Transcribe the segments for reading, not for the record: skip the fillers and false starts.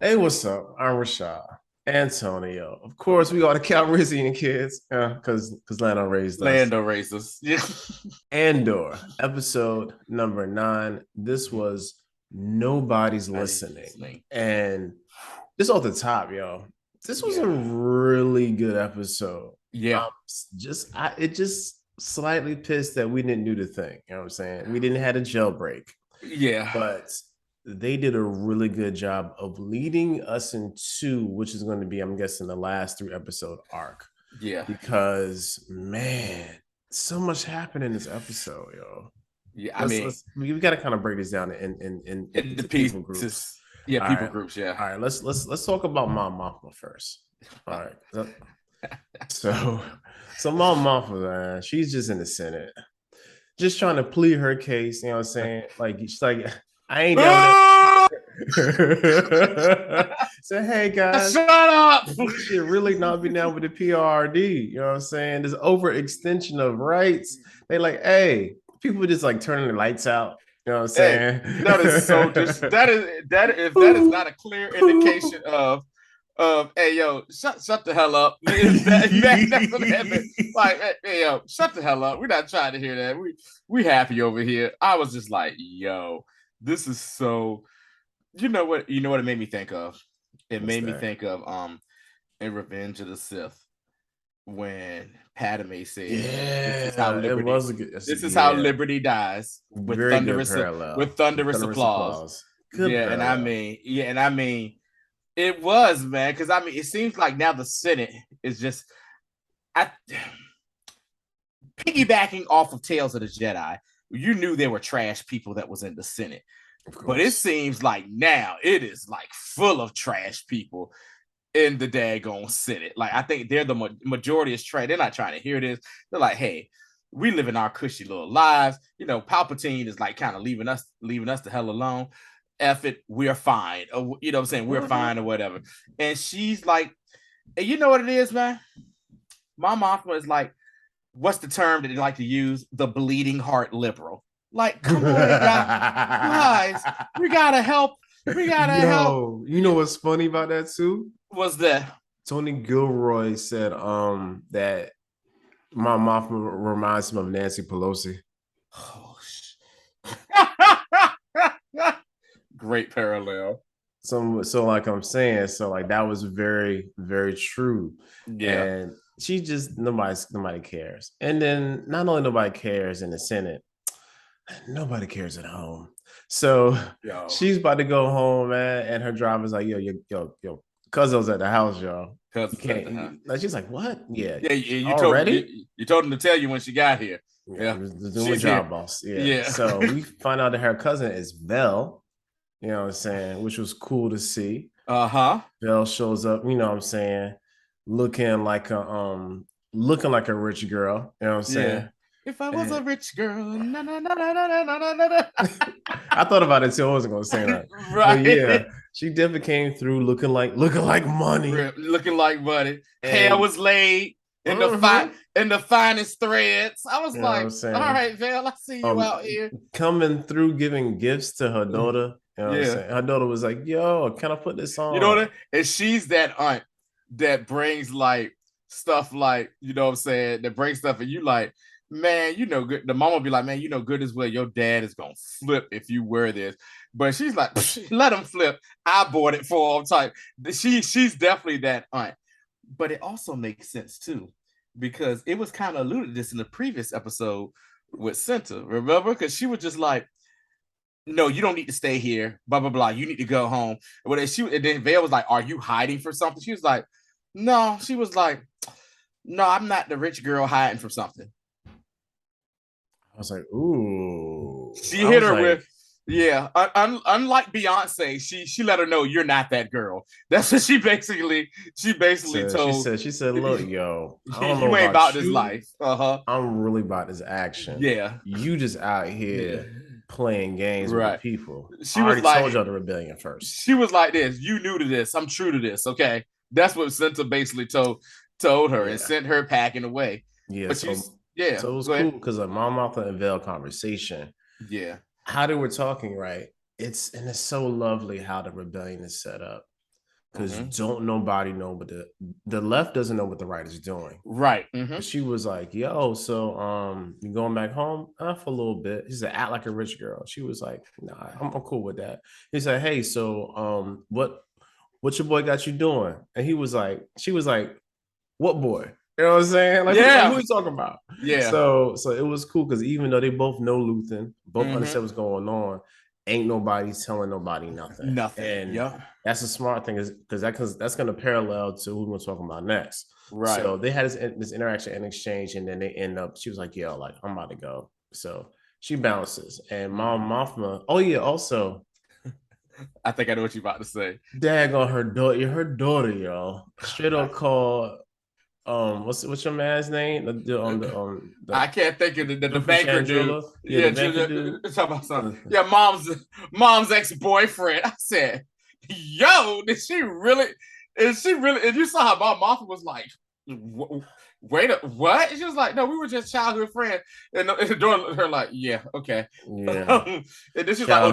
Hey, what's up? I'm Rashad. Antonio. Of course, we got the Calrissian kids, because Lando raised us. Land erasers. Yeah. Andor, episode number 9. This was Nobody's Nobody's Listening. listening. And just off the top, yo, this was a Yeah. really good episode. Yeah. It just slightly pissed that we didn't do the thing. You know what I'm saying? We didn't have a jailbreak. Yeah. But they did a really good job of leading us into, which is going to be, I'm guessing, the last 3 episode arc. Yeah. Because man, so much happened in this episode, yo. Yeah. I mean, We got to kind of break this down in the into people groups. pieces. Yeah, All people right, groups. Yeah. all right. Let's talk about Mom Mothma first. All right. So Mom Mothma, man, she's just in the Senate, just trying to plead her case. You know what I'm saying? Like she's like, I ain't down with it. So hey guys, Shut up. we should really not be down with the PRD. You know what I'm saying? This overextension of rights. They like, hey, people just like turning the lights out. You know what I'm Hey, saying? that is so that if that is not a clear indication of hey yo, shut the hell up. Like hey yo, shut the hell up. We're not trying to hear that. We happy over here. I was just like, yo, this is so you know what it made me think of? It What's made me that? think of in Revenge of the Sith when Padme said, "This is how Yeah, it liberty. was a good. This is how Yeah, liberty dies very good parallel. with thunderous Thunderous applause." applause. Good Yeah, parallel. and I mean, it was man because I mean, it seems like now the Senate is just I piggybacking off of Tales of the Jedi. You knew there were trash people that was in the Senate, Of but it course. seems like now it is like full of trash people in the daggone Senate. Like I think they're the majority is trash. They're not trying to hear this. They're like, hey, we live in our cushy little lives. You know, Palpatine is like kind of leaving us the hell alone. F it, we're fine. Or, you know what I'm saying? We're Mhm. fine or whatever. And she's like, and you know what it is, man? My mom was like, what's the term that they like to use? The bleeding heart liberal. Like, come on, guys, we gotta help. We gotta help. Yo, you know what's funny about that too? Was that? Tony Gilroy said that my mom reminds him of Nancy Pelosi. Oh, great parallel. So like I'm saying, so like that was very, very true. Yeah. And she just nobody cares. And then not only nobody cares in the Senate, nobody cares at home. So Yo. she's about to go home, man, and her driver's like, yo, cousin's at the house, y'all. You Cousins at the house. can't. Like, she's like, what? Yeah, Yeah, you told already? you told him to tell you when she got here. Yeah, Yeah, just doing my she's here. job, boss. Yeah. Yeah. So we find out that her cousin is Vel, you know what I'm saying, which was cool to see. Uh-huh. Vel shows up, you know what I'm saying, looking like a rich girl, you know what I'm Yeah. saying? If I was a And rich girl, na na na na na na na na. I thought about it too. I wasn't gonna say that. But yeah, Right. she definitely came through looking like money. Looking like money. Hair And was laid mhm, in the finest threads. I was you know what I'm like, all saying? right, Val, I see you out here. Coming through giving gifts to her daughter. You know what I'm Yeah. saying? Her daughter was like, yo, can I put this You know on? what? And she's that aunt that brings like stuff like, you know what I'm saying, that brings stuff and you like, man, you know, good. The mom will be like, man, you know, good as well. Your dad is gonna flip if you wear this. But she's like, let him flip. I bought it for him type. She's definitely that aunt. But it also makes sense too, because it was kind of alluded to this in the previous episode with Cinta, remember? Because she was just like, no, you don't need to stay here, blah blah blah. You need to go home. And then Vale was like, "Are you hiding for something?" She was like, "No." She was like, "No, I'm not the rich girl hiding for something." I was like, ooh. She I hit was her like, with, yeah. Unlike Beyonce, she let her know you're not that girl. That's what she basically so she told. said, look, yo, I don't know You ain't about about this you. life. Uh huh. I'm really about this action. Yeah. You just out Yeah. here playing games with the Right. people. She I was already told like, y'all the rebellion first. she was like this. You new to this. I'm true to this. Okay. That's what Senta basically told her and Yeah. sent her packing away. Yeah. But you, So yeah, so it was go cool ahead. because of Mom Martha and Vale conversation, Yeah. how they were talking, right? It's lovely how the rebellion is set up. because don't nobody know, but the left doesn't know what the right is doing. Right. She was like, yo, so you going back home? For a little bit. He said, act like a rich girl. She was like, nah, I'm cool with that. He said, hey, so what your boy got you doing? And she was like, what boy? You know what I'm saying? Like, who are you talking about? Yeah. So it was cool because even though they both know Luthen, both understand what's going on, ain't nobody telling nobody nothing. And that's a smart thing, is because that's going to parallel to who we're talking about next. Right. So they had this interaction and exchange, and then they end up. She was like, "Yo, like I'm about to go." So she bounces, and Mom Mothma. Oh yeah, also. I think I know what you're about to say. Dag on her daughter, yo. Straight up called. What's your man's name? I can't think of the banker dude. Yeah, the banker dude. Talk about something. Yeah, mom's ex-boyfriend. I said, yo, is she really? And you saw how Mom Martha was like, wait, what? And she was like, no, we were just childhood friends. And the door, her like, yeah, okay. Yeah. And then she's like, oh,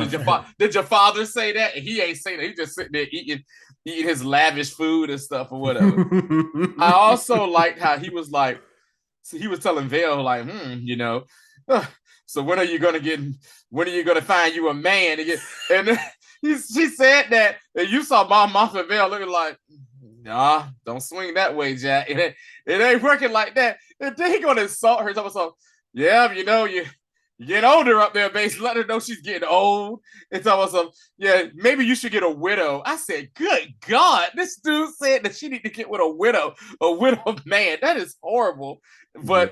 did your father say that? And he ain't say that. He just sitting there eating his lavish food and stuff or whatever. I also liked how he was like, so he was telling Vale like, so when are you gonna find you a man? And she said that, and you saw Mom Martha and Vale looking like, nah, don't swing that way, Jack. It ain't working like that. And then he gonna insult her. So yeah, you get older up there, base. Let her know she's getting old. It's almost maybe you should get a widow. I said, good God, this dude said that she need to get with a widow man. That is horrible. But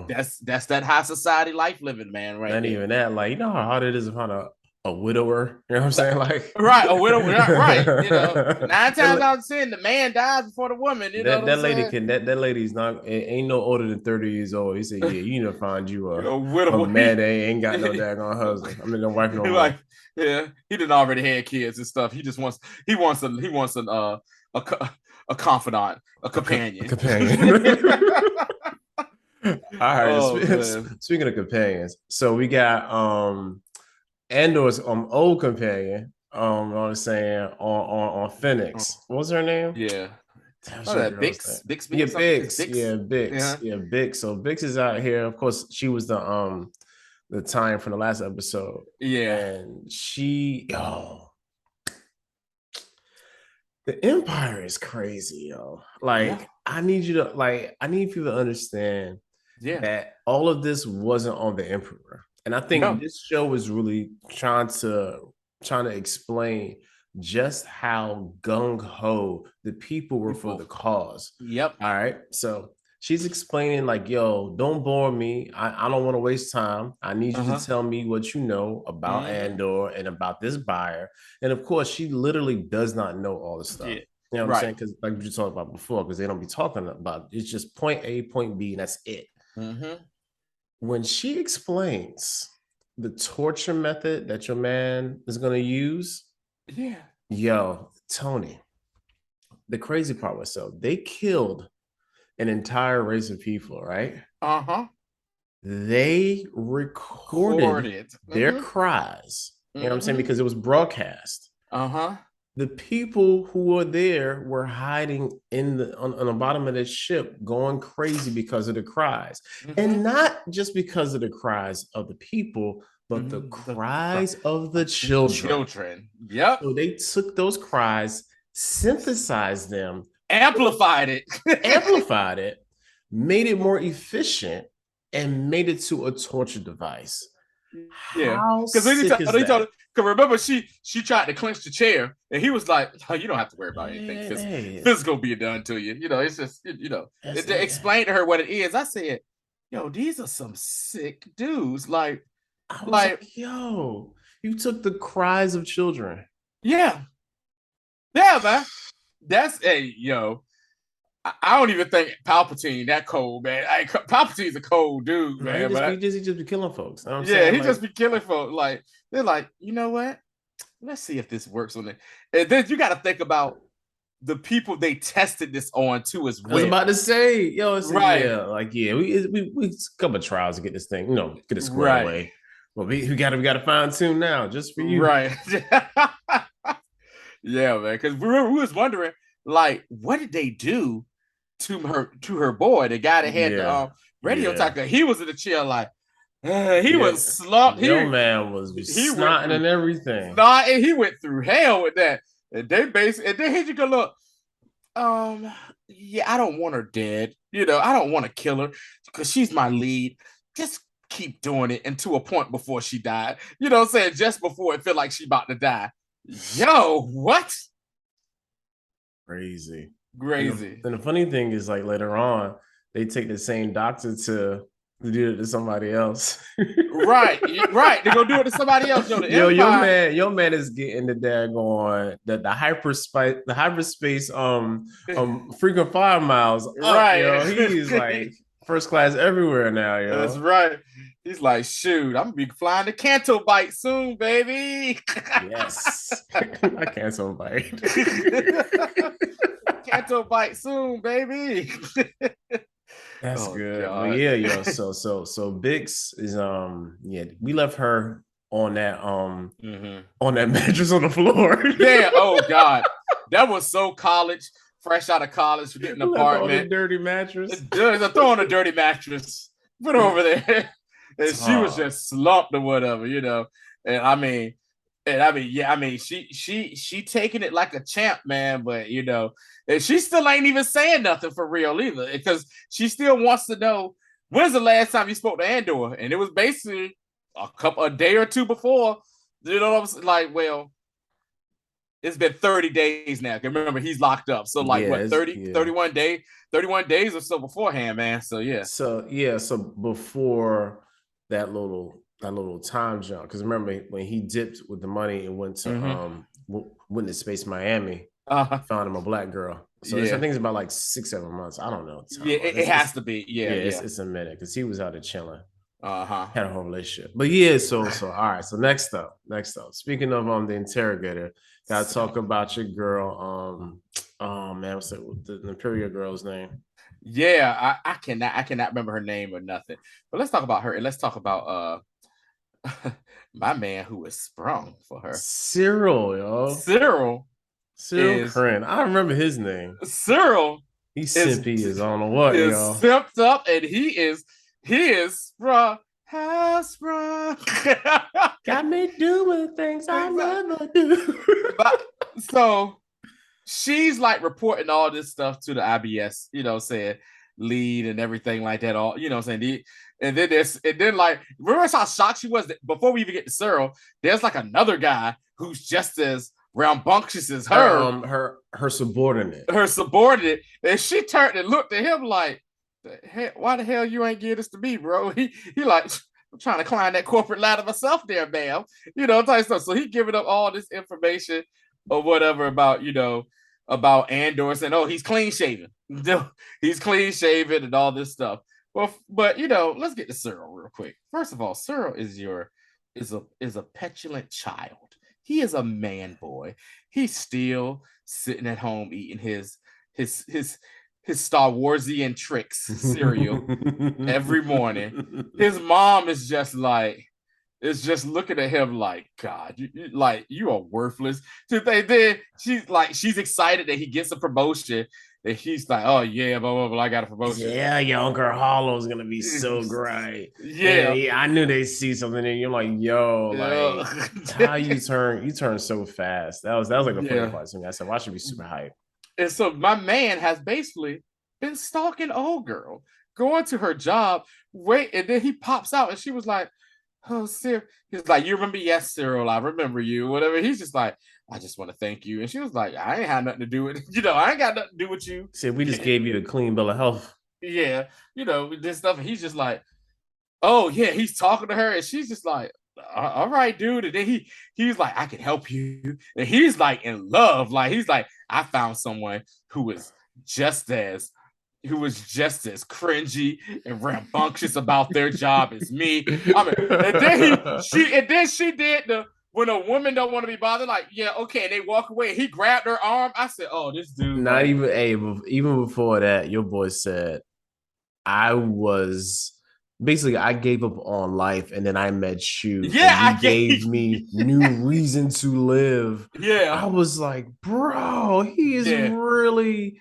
that's that high society life living, man. Right? Not even that. Like, you know how hard it is to find a widower. You know what I'm saying? Like, right, a widower. Right. 9 times out of 10, the man dies before the woman. That lady's not ain't no older than 30 years old. He said, yeah, you need to find you a man that ain't got no daggone husband. I mean, no wife no more. Like, yeah, he didn't already had kids and stuff. He wants a confidant, a companion. A companion. All right. Speaking of companions, so we got Andor's old companion. I was saying on Phoenix. What was her name? Yeah. Bix. Yeah, Bix. Yeah, Bix. Yeah, Bix. So Bix is out here. Of course, she was the time from the last episode. Yeah. And the Empire is crazy, yo. Like, I need you to understand that all of this wasn't on the Emperor. And I think this show is really trying to explain just how gung-ho the people were for the cause. Yep. All right. So she's explaining like, yo, don't bore me. I don't want to waste time. I need you to tell me what you know about Andor and about this buyer. And of course, she literally does not know all the stuff. Yeah. You know what I'm saying? Because like we talked about before, because they don't be talking about it's just point A, point B, and that's it. When she explains the torture method that your man is going to use, yo, Tony, the crazy part was, so they killed an entire race of people, right? They recorded their cries, you know what I'm saying, because it was broadcast. The people who were there were hiding on the bottom of the ship, going crazy because of the cries. And not just because of the cries of the people, but the cries of the children. Yep. So they took those cries, synthesized them, amplified it, made it more efficient, and made it to a torture device. Yeah, because remember she tried to clench the chair, and he was like, "Oh, you don't have to worry about anything physical being done to you. It's just to explain to her what it is." I said, "Yo, these are some sick dudes." Like, yo, you took the cries of children. Yeah, man. That's yo. I don't even think Palpatine that cold, man. Palpatine's a cold dude, man. He just be killing folks. You know what I'm saying? Just be killing folks. Like, they're like, you know what? Let's see if this works on it. And then you got to think about the people they tested this on too as well. I was about to say, yo, we a couple of trials to get this thing, get it squared away. Well, we got to fine tune now just for you, right? Yeah, man. Because we was wondering, like, what did they do to her boy, the guy that had the Yeah, radio yeah. talker? He was in the chair like he Yeah, was slumped. your man was He went snotting through and everything. snot and he went through hell with that. And they basically and then he just go look, yeah, I don't want her dead. You know, I don't want to kill her because she's my lead. Just keep doing it and to a point before she died. You know what I'm saying? Just before it feel like she about to die. Yo, what? Crazy. Crazy. And the funny thing is, like later on, they take the same doctor to do it to somebody else. Right, right. They go do it to somebody else. Yo, the Yo, Empire. your man is getting the daggone the hyperspace frequent 5 miles up, yo. Right. He's like first class everywhere now, That's yo. right. He's like, shoot, I'm gonna be flying the Canto bite soon, baby. Yes. I can't so bite. Canto bite soon, baby. That's Oh good. But God. yeah, yo, so Bix is yeah, we left her on that mattress on the floor. Yeah, oh God. That was so college, fresh out of college, getting an Left on the apartment. dirty mattress. Throw on a dirty mattress. Put her over there. And she was Oh, just slumped or whatever, you know. And I mean, yeah, I mean, she taking it like a champ, man. But you know, and she still ain't even saying nothing for real either, because she still wants to know when's the last time you spoke to Andor, and it was basically a day or two before. You know what I'm saying? Like, well, it's been 30 days now. Remember, he's locked up. So like yeah, what, 30, yeah. 31 days or so beforehand, man. So yeah. So before that little time jump, because remember when he dipped with the money and went to went to Space Miami, found him a black girl. So I think it's about like 6-7 months. I don't know. Yeah, it has to be. Yeah, it's a minute because he was out of chilling. Had a whole relationship. But yeah, so all right. So next up. Speaking of the interrogator, gotta talk about your girl. Oh man, what's the Imperial girl's name? Yeah, I cannot remember her name or nothing. But let's talk about her and let's talk about my man who was sprung for her. Cyril, yo. Cyril Kren. I remember his name. Cyril He's simpy as on the what, is yo. simped up, and he is sprung. Has sprung. Got me doing things I never do. So she's like reporting all this stuff to the IBS, you know, saying lead and everything like that. All, you know, saying and then like, remember how shocked she was that before we even get to Cyril, there's like another guy who's just as rambunctious as her. Her subordinate. Her subordinate. And she turned and looked at him like, why the hell you ain't give this to me, bro? He like, I'm trying to climb that corporate ladder myself there, ma'am. You know, type stuff. So he giving up all this information or whatever about, you know, about Andor, saying, oh, he's clean shaven. He's clean shaven and all this stuff. Well, but you know, let's get to Cyril real quick. First of all, Cyril is a petulant child. He is a man boy. He's still sitting at home eating his Star Warsian tricks cereal every morning. His mom is just looking at him like, God, you are worthless. So then she's excited that he gets a promotion. And he's like, oh yeah, blah blah blah, I got a promotion. Yeah, younger Hollow's gonna be so great. Yeah, I knew they'd see something and you're like, yo, like how you turn so fast. That was like a funny part to me. I said, well, I should be super hyped. And so my man has basically been stalking old girl, going to her job, and then he pops out and she was like, oh, Cyril. He's like, you remember? Yes, Cyril, I remember you, whatever. He's just like, I just want to thank you. And she was like, I ain't had nothing to do with it. You know, I ain't got nothing to do with you. Said we just gave you a clean bill of health. Yeah, you know, this stuff. And he's just like, oh yeah, he's talking to her, and she's just like, all right, dude. And then he's like, I can help you. And he's like in love. Like he's like, I found someone who was just as cringy and rambunctious about their job as me. I mean, and then she did the when a woman don't want to be bothered, like, yeah, okay, and they walk away. And he grabbed her arm. I said, oh, this dude. Not even even before that, your boy said, I was basically I gave up on life and then I met you Yeah, and you I get. gave me new reason to live. Yeah, I was like, bro, he is yeah, really,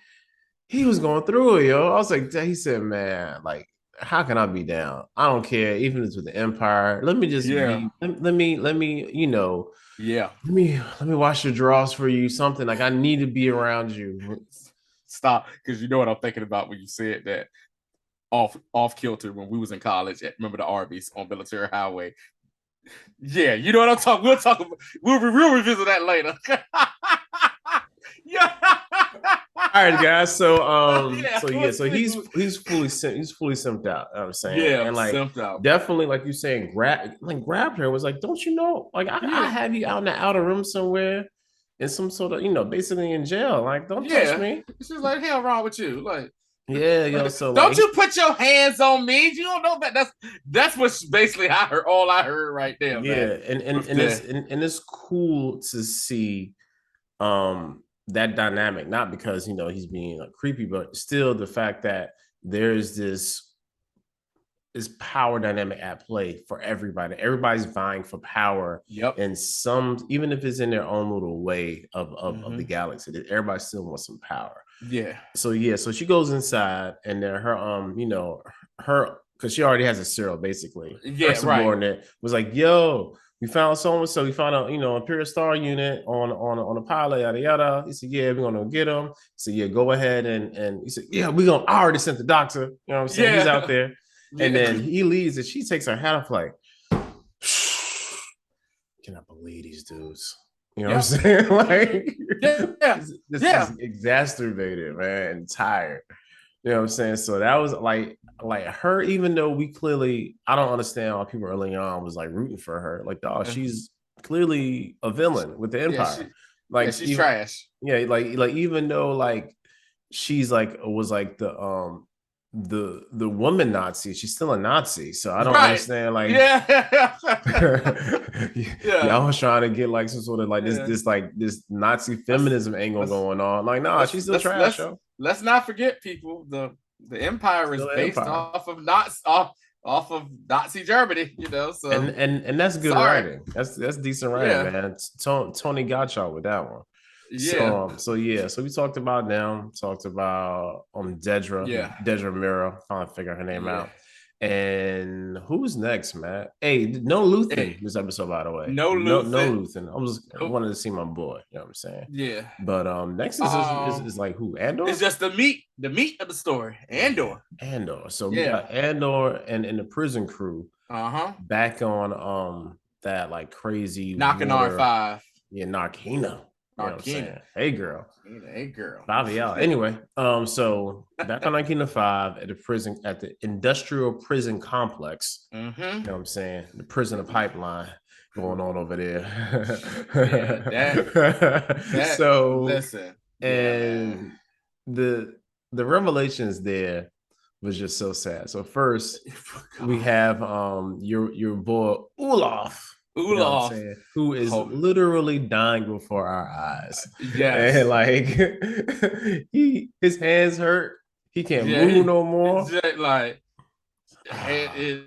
he was going through it, yo. I was like, he said, man, like, how can I be down? I don't care, even if it's with the Empire. Let me just yeah, be, let me, yeah. let me wash your drawers for you, something like I need to be around you. Stop, because you know what I'm thinking about when you said that off kilter when we was in college. Remember the Arby's on Military Highway? Yeah, you know what I'm talking. We'll talk about. We'll revisit that later. Yeah. All right, guys. So Yeah, so he's fully simped out. You know what I'm saying, yeah, and like simped out. definitely like you saying, grabbed her was like, don't you know? Like I Yeah, have you out in the outer room somewhere, in some sort of basically in jail. Like don't touch yeah. me. She's like, hell wrong with you? Like, Yeah, yo. So don't like you put your hands on me? You don't know that. That's what's basically I heard. All I heard right there, man. yeah, With the and it's cool to see that dynamic, not because he's being like creepy, but still the fact that there's this power dynamic at play for everybody. Everybody's vying for power, yep. and some, even if it's in their own little way of the Mm-hmm. galaxy, that everybody still wants some power. Yeah. So yeah, so she goes inside, and then her her, because she already has a serial, basically. Her Yeah. Right. subordinate was like, "Yo, we found so and so. We found a Imperial Star unit on a pilot, yada yada." He said, "Yeah, we're gonna get him." He said, "Yeah, go ahead and he said, yeah, we're gonna. I already sent the doctor. You know what I'm saying? He's out Yeah. there." And Yeah. then he leaves, and she takes her hat off, like, "Can I believe these dudes?" You know what I'm Yep. saying? Like, Yeah. this Yeah. is exacerbated, man, and tired. You know what I'm saying? So that was like her, even though we clearly, I don't understand why people early on was like rooting for her. Like, dog, she's clearly a villain with the Yeah. Empire. Yeah. Like, She's even trash. yeah, like even though like she's like was like the woman Nazi, she's still a Nazi. So I don't Right. understand like Yeah. yeah, Yeah. I was trying to get like some sort of like this Yeah. this like this Nazi Let's feminism angle let's going on. Like, nah, let's she's still let's trash, let's yo. let's not forget, people. The empire is Still an based empire. off of off of Nazi Germany. And So and that's good sorry. writing. That's decent writing, Yeah. man. Tony got y'all with that one. Yeah. So yeah, so we talked about them, talked about Yeah. Dedra Mira, trying to figure her name Yeah. out. And who's next, man? Hey, no Luthen Hey, this episode, by the way. no No Luthen. Luthen. I was Nope. wanted to see my boy, you know what I'm saying? Yeah. But next is like who? It's Andor? just the meat of the story. Yeah, Andor. Andor. So we Yeah. got Andor and the prison crew Uh-huh. back on that like crazy Knocking on water. five. Yeah, Narkina. You know what I'm Narkina. saying? Hey girl. Hey, girl. Bobby out. Anyway, so back on Narkina 5 at the prison, at the industrial prison complex. Mm-hmm. You know what I'm saying? The prisoner pipeline going on over there. Yeah, that So listen. Yeah, man. and the revelations there was just so sad. So first we have your boy Olaf, you know what I'm Olaf. saying, who is Oh, literally dying before our eyes. yes. And like his hands hurt. He can't Yeah, move no more. just like it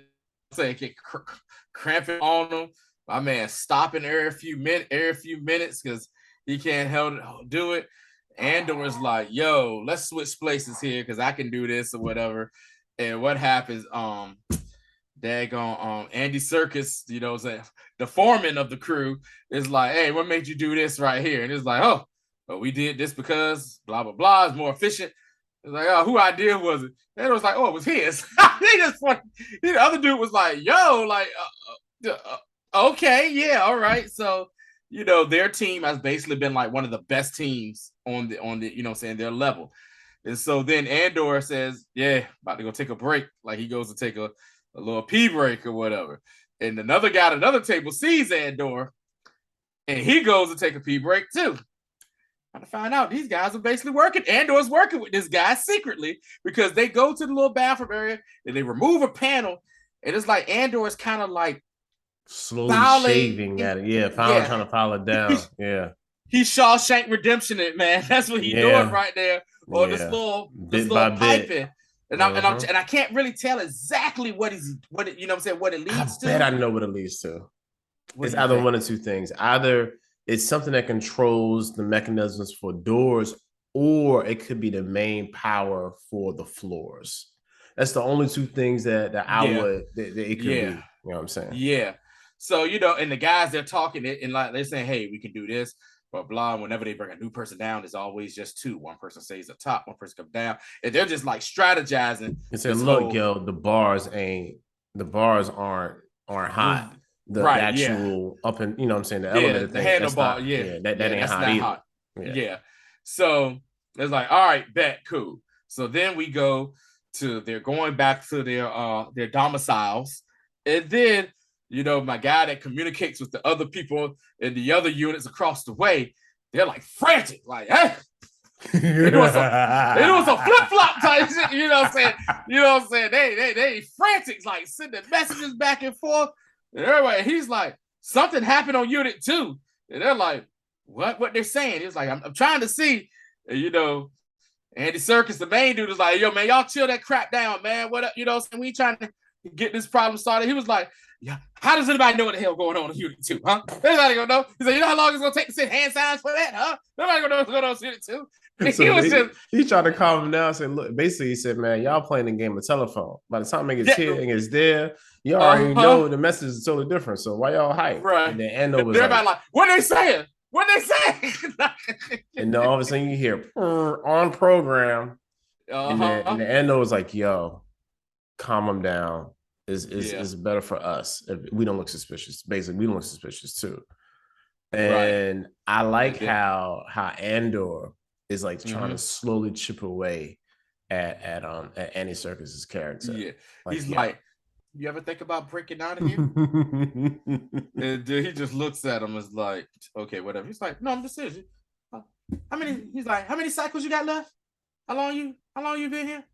say get cramping on him. My man stopping every few minutes because he can't do it. Andor is like, yo, let's switch places here because I can do this or whatever. And what happens? Daggone Andy Serkis, the foreman of the crew is like, hey, what made you do this right here? And it's like, oh, we did this because blah blah blah is more efficient. It's like, oh, who idea was it? And it was like, oh, it was his. The other dude was like, yo, like, okay, yeah, all right. So, their team has basically been like one of the best teams on the saying their level. And so then Andor says, yeah, about to go take a break. Like he goes to take a little pee break or whatever. And another guy at another table sees Andor and he goes to take a pee break too. Trying to find out these guys are basically working. Andor's working with this guy secretly because they go to the little bathroom area and they remove a panel. And it's like Andor is kind of like slowly shaving at it. Yeah, finally trying to file it down. Yeah. He Shawshank Redemption it, man. That's what he's doing right there. Or this Yeah. little Bit by piping. bit. And I can't really tell exactly what it leads to. I bet I know what it leads to. It's either one of two things. Either it's something that controls the mechanisms for doors, or it could be the main power for the floors. That's the only two things that it could be. You know what I'm saying? Yeah. So, and the guys, they're talking it and like they're saying, hey, we can do this, but blah. Whenever they bring a new person down, there's always just two. One person stays up top, one person comes down. And they're just like strategizing. And say, look, the bars aren't hot. The actual up and the elevator thing, handlebar, that ain't hot either. Hot. Yeah. So it's like, all right, bet, cool. So then we go to they're going back to their domiciles, and then my guy that communicates with the other people in the other units across the way, they're like frantic, like, hey. They doing some flip-flop type shit, you know what I'm saying? They frantic, like sending messages back and forth. And everybody, he's like, something happened on unit 2. And they're like, what they're saying? He's like, I'm trying to see. And, Andy Serkis, the main dude, is like, yo, man, y'all chill that crap down, man. What up? We trying to get this problem started. He was like, yeah, how does anybody know what the hell going on in unit 2, huh? Nobody gonna know. He said, how long it's gonna take to send hand signs for that, huh? Nobody gonna know what's going on in unit 2. So he tried to calm him down and said, look, basically he said, man, y'all playing the game of telephone. By the time it gets here and it's there, you already know the message is totally different. So why y'all hype? Right. And then Andor was everybody like, what they saying? What they saying? And then all of a sudden you hear on program. And then Andor was like, yo, calm them down. Is better for us if we don't look suspicious. Basically, we don't look suspicious too. And I like how Andor is like trying to slowly chip away at Andy Serkis's character. Yeah, he's like, you ever think about breaking out of here? And he just looks at him as like, okay, whatever. He's like, no, I'm just serious. How many cycles you got left? How long you been here?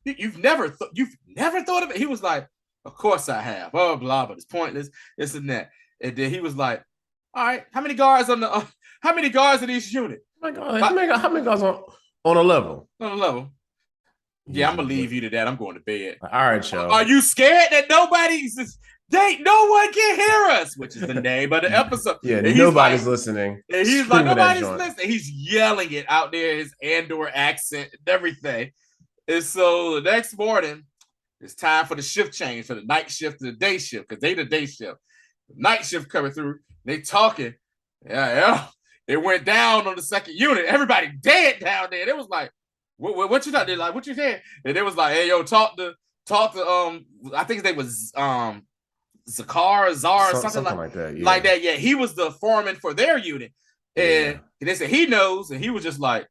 You've never thought of it. He was like, of course I have. Blah blah, but it's pointless. This and that. And then he was like, all right, how many guards in each unit? Oh my God, how many guys on a level? On a level. Yeah, I'm gonna leave you to that. I'm going to bed. All right, y'all. Are you scared that no one can hear us? Which is the name of the episode. Yeah, nobody's listening. And he's like, nobody's listening. He's yelling it out there, his Andor accent and everything. And so the next morning, it's time for the shift change for the night shift to the day shift, because they the day shift. The night shift coming through, they talking. Yeah. It went down on the second unit. Everybody dead down there. It was like, what you thought? They're like, what you said? And it was like, hey, yo, talk to I think his name was Zakar, something like that. Yeah. Like that. Yeah, he was the foreman for their unit. And they said he knows, and he was just like,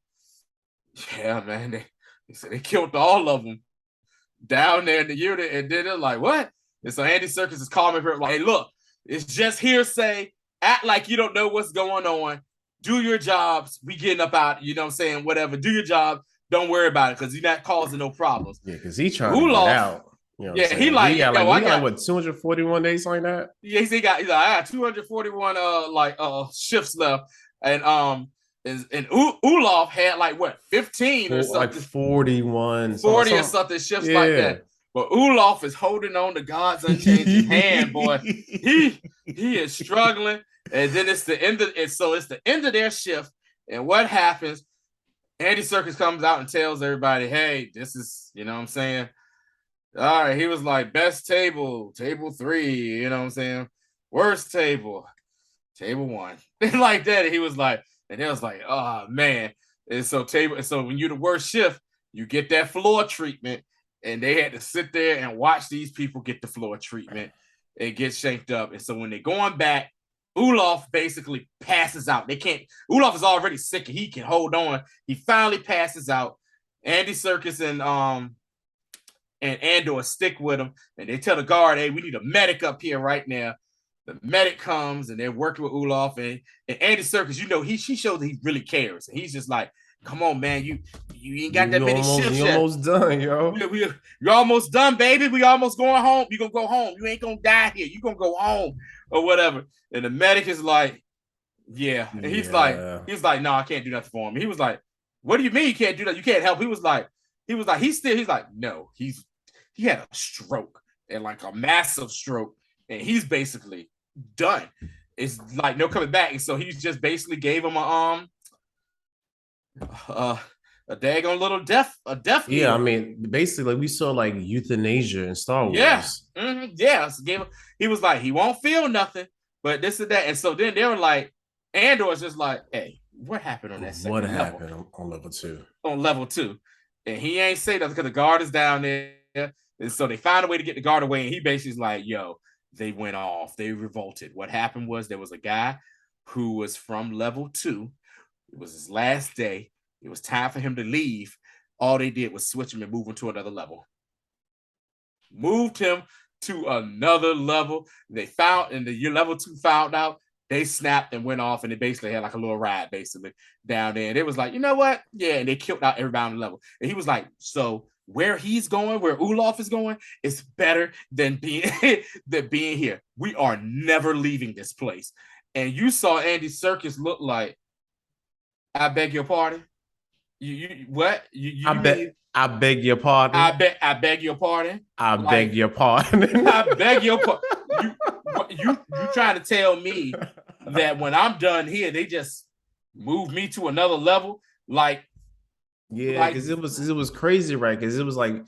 yeah, man, they said they killed all of them down there in the unit. And then they're like, what? And so Andy Serkis is calling her like, hey, look, it's just hearsay. Act like you don't know what's going on. Do your jobs. We getting up out, you know what I'm saying? Whatever. Do your job. Don't worry about it, because you're not causing no problems. Yeah, because he's trying to get out. You know he got what, 241 days like that? Yeah, he's like, I got 241 shifts left. And Ulaf had like what, 15 or something? Like 41. 40 or something shifts like that. But Ulaf is holding on to God's unchanging hand, boy. He is struggling. And then it's the end of their shift. And what happens? Andy Serkis comes out and tells everybody, hey, this is, you know what I'm saying? All right, he was like, best table 3, you know what I'm saying? Worst table 1. Like that. And he was like, and it was like, oh man. And so when you're the worst shift, you get that floor treatment. And they had to sit there and watch these people get the floor treatment and get shanked up. And so when they're going back, Ulaf basically passes out. Ulaf is already sick and he can hold on. He finally passes out. Andy Serkis and Andor stick with him, and they tell the guard, hey, we need a medic up here right now. The medic comes and they're working with Ulaf, and Andy Serkis, he shows that he really cares. And he's just like, come on, man, you ain't got that many shifts yet. You're almost done, yo. You're almost done, baby. We almost going home. You're going to go home. You ain't going to die here. You're going to go home or whatever. And the medic is like, yeah. And he's like, no, I can't do nothing for him. He was like, what do you mean you can't do that? You can't help. He was like, he was like, he's like, no, he had a stroke, and like a massive stroke, and he's basically done. It's like no coming back. And so he just basically gave him a daggone little death Yeah, I needle. mean, basically, we saw like euthanasia in Star Yeah. Wars. Yeah. So he was like, he won't feel nothing, but this and that. And so then they were like, Andor's just like, hey, what happened on that What second level? happened on level 2? On level 2. And he ain't say nothing because the guard is down there. And so they found a way to get the guard away. And he basically is like, yo, they went off. They revolted. What happened was there was a guy who was from level 2. It was his last day. It was time for him to leave. All they did was switch him and move him to another level. Moved him to another level. They found, and the level 2 found out. They snapped and went off, and they basically had like a little ride basically down there. And it was like, you know what? Yeah, and they killed out everybody on the level. And he was like, so where he's going, where Olaf is going, is better than being here. We are never leaving this place. And you saw Andy Serkis look like, I beg your pardon. You what? I beg your pardon. I beg your pardon. I beg your pardon. I beg your pardon. You trying to tell me that when I'm done here, they just move me to another level? Like, yeah, because it was crazy, right? Because it was like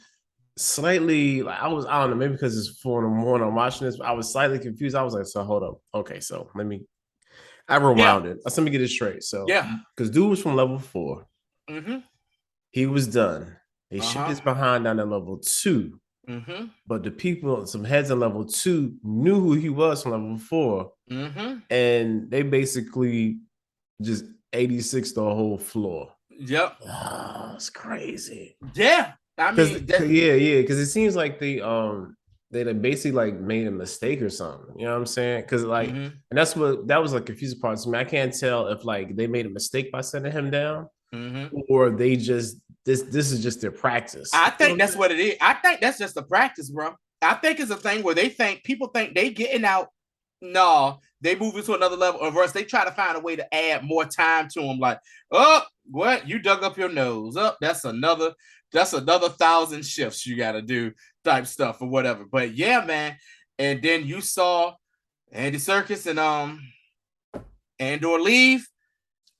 slightly, like I don't know, maybe because it's 4 in the morning, I'm watching this, I was slightly confused. I was like, so hold up. Okay, so I rewound it. Let me get it straight. So yeah, because dude was from level 4. Mm-hmm. He was done. They shipped his behind down at level 2. Mm-hmm. But the people, some heads in level 2 knew who he was from level 4. Mm-hmm. And they basically just 86 the whole floor. Yep. Oh, it's crazy. Yeah. I mean, because it seems like they basically like made a mistake or something. You know what I'm saying? Because like, and that was like confusing part to me. I can't tell if like they made a mistake by sending him down, or they just this is just their practice. I think that's what it is. I think that's just the practice, bro. I think it's a thing where people think they getting out. No, they move into another level, or else they try to find a way to add more time to them. Like, oh, what? You dug up your nose. Oh, that's another 1,000 shifts you got to do type stuff or whatever. But yeah, man. And then you saw Andy Serkis and Andor leave.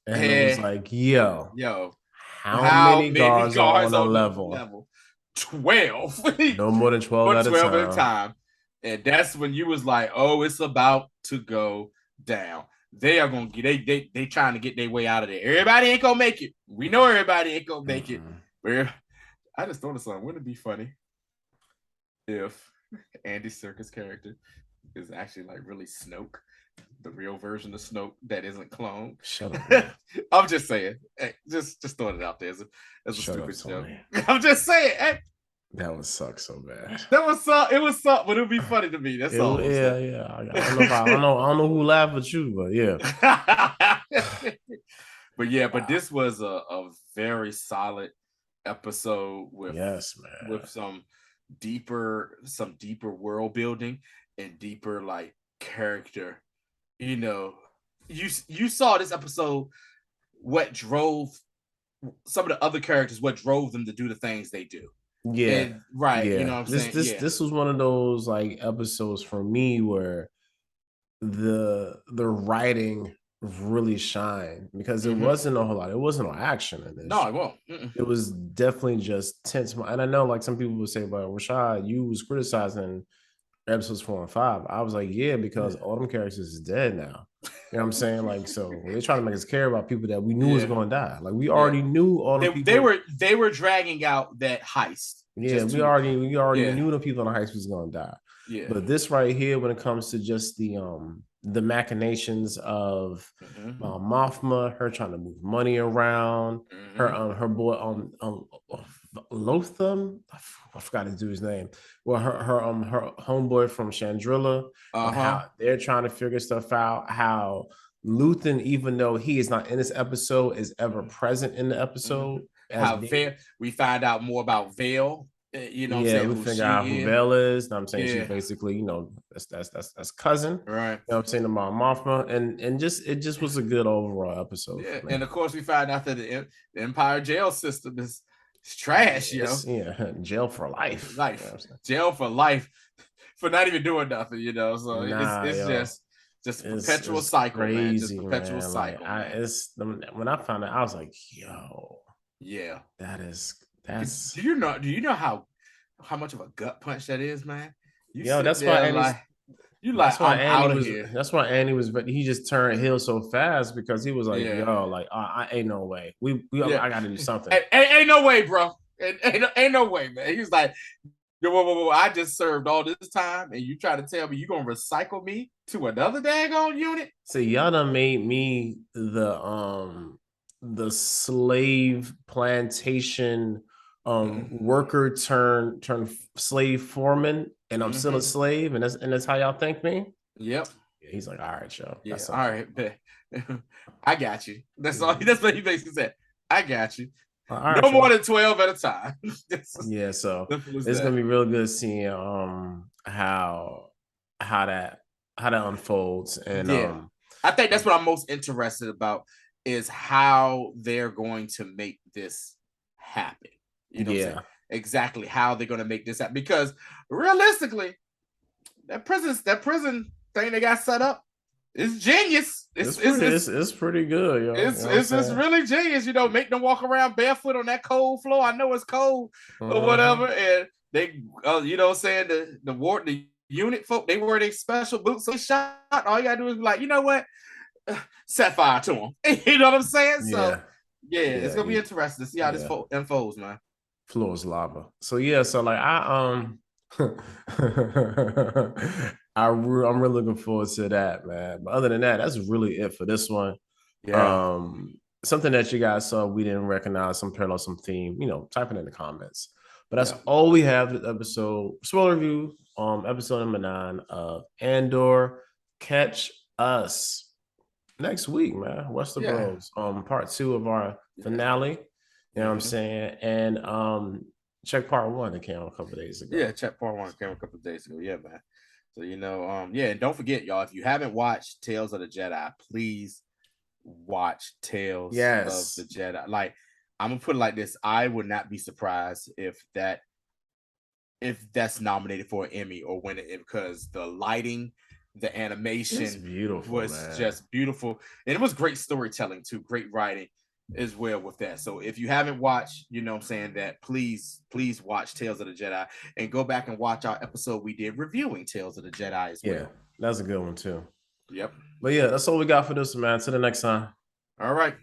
And it was like, yo, how many guards are on a level? 12. No more than 12 at a time. And that's when you was like, oh, it's about to go down. They are gonna get they trying to get their way out of there. Everybody ain't gonna make it. We know everybody ain't gonna make it. But I just thought of something. Wouldn't it be funny if Andy Serkis' character is actually like really Snoke, the real version of Snoke that isn't cloned? Shut up. I'm just saying. Hey, just throwing it out there as a stupid joke. I'm just saying. Hey, that would suck so bad. It was suck, but it would be funny to me. That's all. Yeah. I don't know who laughed at you, but yeah. But this was a very solid episode with with some deeper world building and deeper like character. You know, you saw this episode what drove some of the other characters, what drove them to do the things they do. Yeah. And, right. Yeah. You know what I'm saying? This was one of those like episodes for me where the writing really shined because it wasn't a whole lot. It wasn't no action in this. No, it won't. It was definitely just tense. And I know like some people would say, well, Rashad, you was criticizing episodes 4 and 5. I was like, yeah, because all them characters is dead now. You know what I'm saying? Like, so they're trying to make us care about people that we knew was going to die. Like, we already knew all the people. They were dragging out that heist. Yeah, we already knew the people in the heist was going to die. Yeah. But this right here, when it comes to just the machinations of Mothma, her trying to move money around, her boy Lotham, I forgot to do his name. Well, her homeboy from Chandrilla, how they're trying to figure stuff out. How Luthen, even though he is not in this episode, is ever present in the episode. How we find out more about Vale. You know, yeah, we figure out who Vale is. I'm saying she's basically, you know, that's cousin, right? You know what I'm saying about Mothma, and it just was a good overall episode. Yeah, and of course we find out that the Empire jail system is It's trash, yo. Yeah, jail for life. You know Life, what I'm saying? jail for life, for not even doing nothing, you know. So Nah, it's yo, just a perpetual it's cycle, man. Just crazy, perpetual man. Like cycle, man. when I found it, I was like, yo, Yeah. that's Do you know how much of a gut punch that is, man? You yo. sitting That's why there Andy's. like you like That's why I'm Andy out of was. here. That's why Andy was. But he just turned heel so fast because he was like, Yeah. "Yo, like I ain't no way. Yeah. I got to do something." Ain't no way, bro. Ain't no way, man. He was like, yo, whoa. I just served all this time, and you try to tell me you gonna recycle me to another daggone unit? So y'all done made me the slave plantation worker turn slave foreman, and I'm still a slave, and that's how y'all think me. Yep. Yeah, he's like, all right, yo, Yeah. that's All something. right. I got you. That's all. That's what he basically said. I got you. All No right, more yo. than 12 at a time. Yeah, so Simple as it's gonna that. be real good seeing how that how that unfolds, and Yeah. I think that's what I'm most interested about is how they're going to make this happen. You know what I'm saying? yeah, Exactly how they're going to make this happen. Because realistically, that prison thing they got set up is genius. it's pretty good, yo. You know what I'm It's saying? really genius, you know, make them walk around barefoot on that cold floor. I know it's cold or Uh-huh. whatever. And they you know what I'm saying, the unit folk, they wear their special boots. So they shot. All you gotta do is be like, you know what? Set fire to them. You know what I'm saying? So Yeah, yeah, it's gonna be yeah, interesting to see how this yeah. unfolds, man. Floor is lava. So yeah, so like I'm really looking forward to that, man. But other than that, that's really it for this one. Yeah. Something that you guys saw we didn't recognize, some parallel, some theme, type it in the comments. But that's Yeah. all we have this episode. Spoiler review, episode number 9 of Andor. Catch us next week, man. What's the Yeah. Bros? Part 2 of our finale. You know what I'm saying? And check part 1 that came out a couple of days ago. Yeah, check part 1 came a couple of days ago. Yeah, man. So yeah, and don't forget, y'all, if you haven't watched Tales of the Jedi, please watch Tales of the Yes. Jedi. Like, I'm gonna put it like this: I would not be surprised if that's nominated for an Emmy or win it, because the lighting, the animation It's beautiful, was man. just beautiful, and it was great storytelling too, great writing as well with that. So if you haven't watched, you know what I'm saying, that please watch Tales of the Jedi and go back and watch our episode we did reviewing Tales of the Jedi as well. Yeah, that's a good one too. Yep. But yeah, that's all we got for this, man. Till the next time. All right.